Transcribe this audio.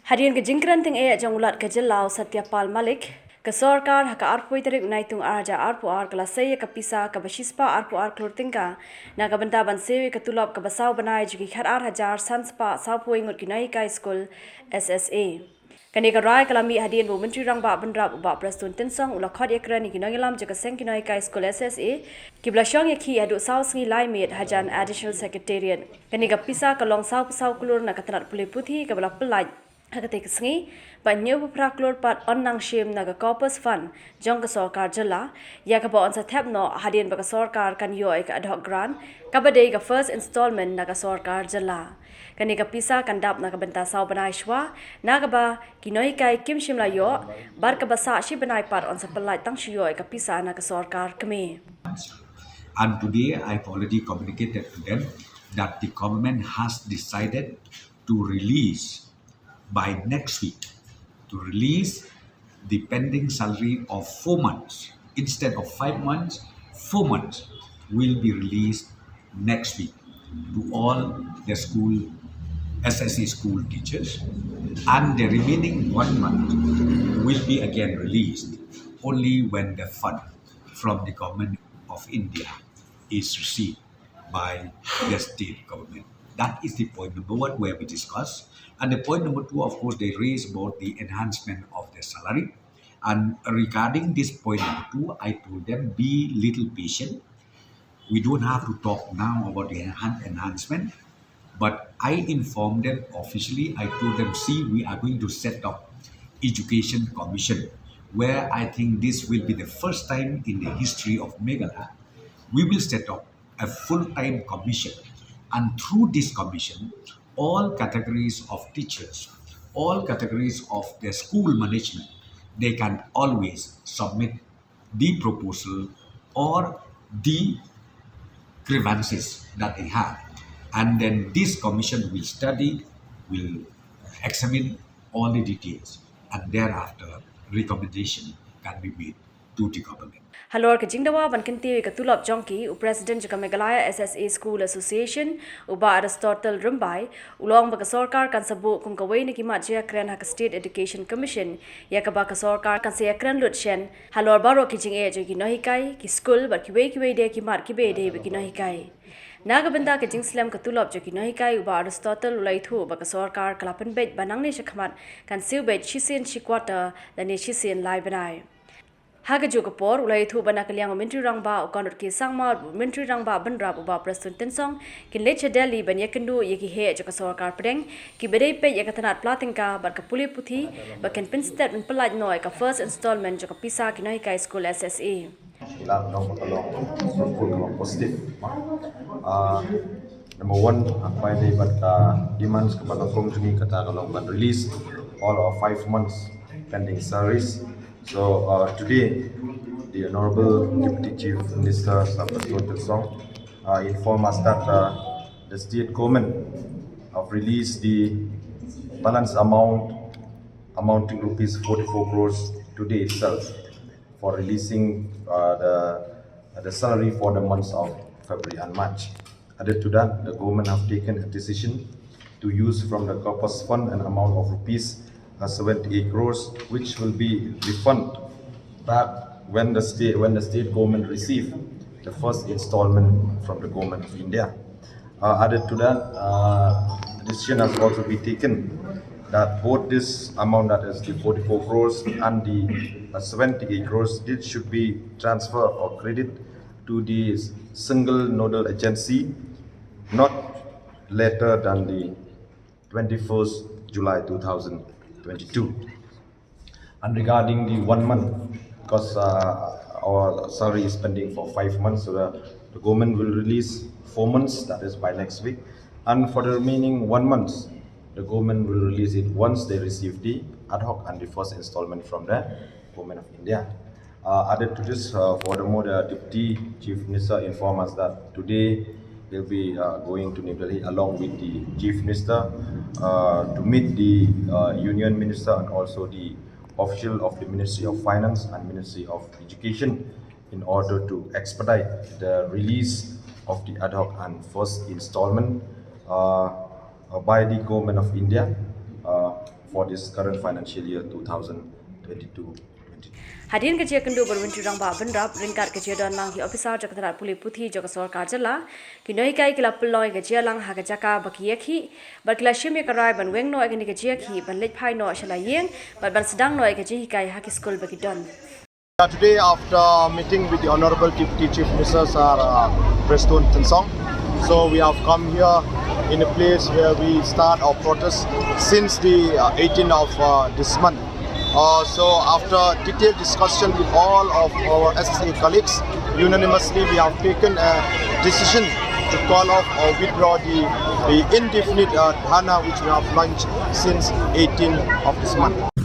Harian ke jingkran ting jangulat ke jelau Satyapal Malik ke Sorkar haka arpu iterik naitung arja arpu ar kala saya ke pisa ke basispa arpu ar Klur tingka na ke benta ban sewi ke Tulop ke basau banai jugi khar ar hajar sanspa saupu ingut ki Nonghikai School SSA. Kani ka rai kalami hadian bu menteri rang ba bendrap ba prestun tensang ula khot ekran ki Nonghilam jaga seng ki Nonghikai School SSA ki blasong yakhi adu sau sngi lai met hajan additional secretariat. Kani ka pisa ka long sau Klur na katanat pulih putih ke bala Pyllait Hakatik sengi, banyu pupra Klur pat onnang shim naga corpus fund jong ke Sorkar jela, ya ke on sa tap no hadian baka Sorkar kan yo ek ad hoc grant, kabade ka first installment naga Sorkar jela. Kani ka pisa kan dap naga benta sau banai shwa, naga ba ki Nonghikai kim shim la yo, bar ka basa shi banai pat on sa Pyllait tang shi yo ek pisa naga Sorkar keme. And today I've already communicated to them that the government has decided to release by next week, to release the pending salary of 4 months. Instead of 5 months, 4 months will be released next week to all the school, SSA school teachers. And the remaining 1 month will be again released only when the fund from the government of India is received by the state government. That is the point number one where we discuss. And the point number two, of course, they raise about the enhancement of the salary. And regarding this point number two, I told them, be little patient. We don't have to talk now about the enhancement. But I informed them officially, I told them, see, we are going to set up Education Commission, where I think this will be the first time in the history of Meghalaya. We will set up a full-time commission. And through this commission, all categories of teachers, all categories of the school management, they can always submit the proposal or the grievances that they have. And then this commission will study, will examine all the details, and thereafter recommendation can be made to the government. Halor ke jingdawa ban kinti ke Tulop jongki u president jaka Meghalaya SSA School Association uba Aristotle Rumbai ulong baka Sorkar kan sabu kum kawai ni kimat jia kren hak State Education Commission ya ka baka Sorkar kan se kren lutshen halor baro ki jing e ki Nonghikai ki school bar ki wei de ki mat ki be de ki Nonghikai naga benda ke jing slam ke Tulop jaki Nonghikai uba Aristotle ulai thu baka Sorkar kalapan bet banang ni shakmat kan siu bet chisen chikwata dan ni chisen lai banai Haga juga por ulai thu bana kaliang menteri rangba ukanut ki sangma menteri rangba benrap uba prestun tensong kin lecha Delhi ban yakendu yaki he jaka Sorkar pedeng ki bedai pe yakatanat platingka bar ka pulih putih baken pinstet men Pyllait noi ka first installment jaka pisa ki Nonghikai School SSA. Ilang dong kalau positif. Number one, apa yang dibuat demands kepada kongsi kata kalau ban release all of 5 months pending salaries. So today, the Honorable Deputy Chief Minister Klur Pyllait informed us that the state government have released the balance amount amounting rupees 44 crores today itself for releasing the salary for the months of February and March. Added to that, the government have taken a decision to use from the corpus fund an amount of rupees 78 crores, which will be refunded back when the state government receive the first installment from the government of India. Added to that, the decision has also been taken that both this amount, that is the 44 crores and the 78 crores, it should be transferred or credit to the single nodal agency not later than the 21st July 2022. And regarding the 1 month, because our salary is pending for 5 months, so the government will release 4 months, that is by next week. And for the remaining 1 month, the government will release it once they receive the ad hoc and the first installment from the government of India. Added to this, furthermore, the Deputy Chief Minister informed us that today they'll be going to New Delhi along with the Chief Minister to meet the Union Minister and also the official of the Ministry of Finance and Ministry of Education in order to expedite the release of the ad hoc and first installment by the government of India for this current financial year 2022-23. Hadin kerja kendu berwintu rang ba benrap ringkat kerja dan lang hi officer jakatarat puli puthi jaka Sorkar jala ki Nonghikai Klur Pyllait kerja lang ha jaka Weng Iakhih bat kala shim karai ban weng no agni kerja khi ban lech phai no shala yeng bat ban sedang no kerja hikai ha school bagi don. Today, after meeting with the Honorable Deputy Chief Minister, Preston Tensong, so we have come here in a place where we start our protest since the 18th of this month. So after detailed discussion with all of our SSA colleagues, unanimously we have taken a decision to call off or withdraw the indefinite dharna which we have launched since 18th of this month.